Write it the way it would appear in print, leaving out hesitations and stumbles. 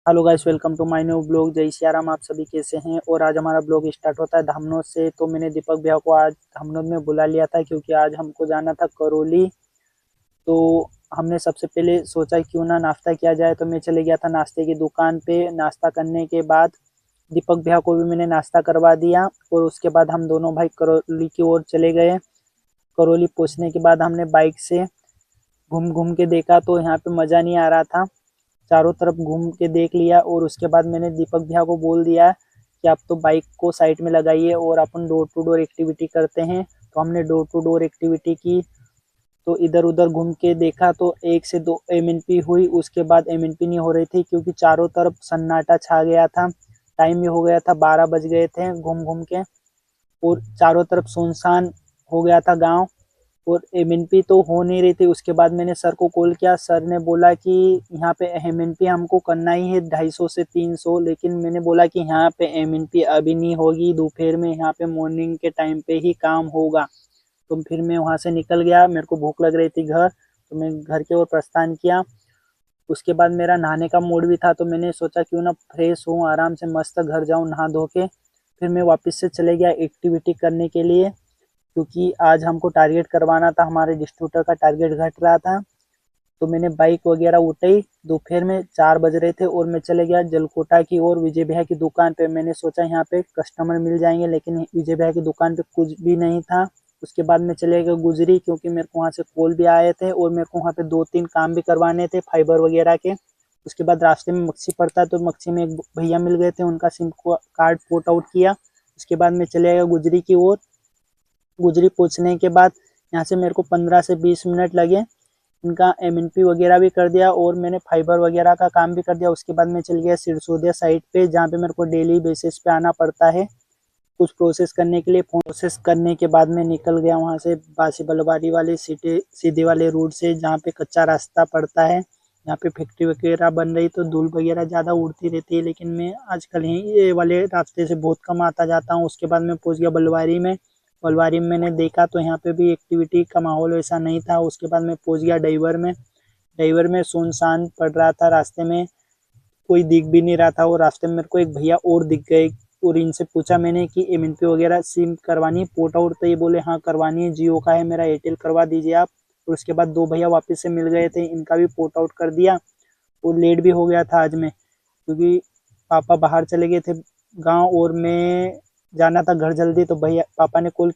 Hello guys, welcome to my new blog. जय सिया राम। आप सभी कैसे हैं? और आज हमारा ब्लॉग स्टार्ट होता है धामनोद से। तो मैंने दीपक भैया को आज धामनोद में बुला लिया था क्योंकि आज हमको जाना था करौली। तो हमने सबसे पहले सोचा क्यों ना नाश्ता किया जाए, तो मैं चले गया था नाश्ते की दुकान पे। नाश्ता करने के बाद दीपक भैया को भी मैंने नाश्ता करवा दिया और उसके बाद हम दोनों भाई करौली की ओर चले गए। करौली पहुंचने के बाद हमने बाइक से घूम घूम के देखा तो यहाँ पे मज़ा नहीं आ रहा था। चारों तरफ घूम के देख लिया और उसके बाद मैंने दीपक भैया को बोल दिया कि आप तो बाइक को साइड में लगाइए और अपन डोर टू डोर एक्टिविटी करते हैं। तो हमने डोर टू डोर एक्टिविटी की। तो इधर उधर घूम के देखा तो 1 से 2 एमएनपी हुई। उसके बाद एमएनपी नहीं हो रही थी क्योंकि चारों तरफ सन्नाटा छा गया था। टाइम भी हो गया था, 12 बज गए थे घूम घूम के। और चारों तरफ सुनसान हो गया था गांव और एमएनपी तो हो नहीं रही थी। उसके बाद मैंने सर को कॉल किया। सर ने बोला कि यहाँ पे एमएनपी हमको करना ही है 250 से 300। लेकिन मैंने बोला कि यहाँ पे एमएनपी अभी नहीं होगी, दोपहर में यहाँ पे मॉर्निंग के टाइम पे ही काम होगा। तो फिर मैं वहाँ से निकल गया। मेरे को भूख लग रही थी घर, तो मैं घर की ओर प्रस्थान किया। उसके बाद मेरा नहाने का मूड भी था तो मैंने सोचा क्यों ना फ्रेश हूँ, आराम से मस्त घर जाऊँ नहा धो के। फिर मैं वापस से चले गया एक्टिविटी करने के लिए क्योंकि आज हमको टारगेट करवाना था, हमारे डिस्ट्रीब्यूटर का टारगेट घट रहा था। तो मैंने बाइक वगैरह उठाई। दोपहर में 4 बज रहे थे और मैं चले गया जलकोटा की ओर विजय भैया की दुकान पे। मैंने सोचा यहाँ पे कस्टमर मिल जाएंगे, लेकिन विजय भैया की दुकान पे कुछ भी नहीं था। उसके बाद मैं चले गया गुजरी क्योंकि मेरे को वहाँ से कॉल भी आए थे और मेरे को वहाँ पे 2-3 काम भी करवाने थे फाइबर वगैरह के। उसके बाद रास्ते में मक्सी पड़ता है तो मक्सी में एक भैया मिल गए थे, उनका सिम कार्ड पोर्ट आउट किया। उसके बाद मैं चले गया गुजरी की ओर। गुजरी पहुंचने के बाद यहाँ से मेरे को 15 से 20 मिनट लगे। इनका एमएनपी वगैरह भी कर दिया और मैंने फाइबर वगैरह का काम भी कर दिया। उसके बाद मैं चल गया सिरसोदिया साइड पे, जहाँ पे मेरे को डेली बेसिस पे आना पड़ता है कुछ प्रोसेस करने के लिए। प्रोसेस करने के बाद मैं निकल गया वहाँ से बासी बलवारी वाले सीधे वाले रूट से, जहाँ पे कच्चा रास्ता पड़ता है। यहाँ पे फैक्ट्री वगैरह बन रही तो धूल वगैरह ज़्यादा उड़ती रहती है, लेकिन मैं आजकल ही ये वाले रास्ते से बहुत कम आता जाता हूँ। उसके बाद मैं पहुँच गया बलवारी में। बलवारी में मैंने देखा तो यहाँ पे भी एक्टिविटी का माहौल वैसा नहीं था। उसके बाद मैं पहुँच गया डाइवर में। डाइवर में सुनसान पड़ रहा था, रास्ते में कोई दिख भी नहीं रहा था। और रास्ते में मेरे को एक भैया और दिख गए और इनसे पूछा मैंने कि एमएनपी वगैरह सिम करवानी पोर्ट आउट, तो ये बोले हाँ करवानी है, जियो का है मेरा, एयरटेल करवा दीजिए आप। और उसके बाद 2 भैया वापस से मिल गए थे, इनका भी पोर्ट आउट कर दिया। और लेट भी हो गया था आज में क्योंकि पापा बाहर चले गए थे गाँव और मैं जाना था घर जल्दी। तो भैया पापा ने कॉल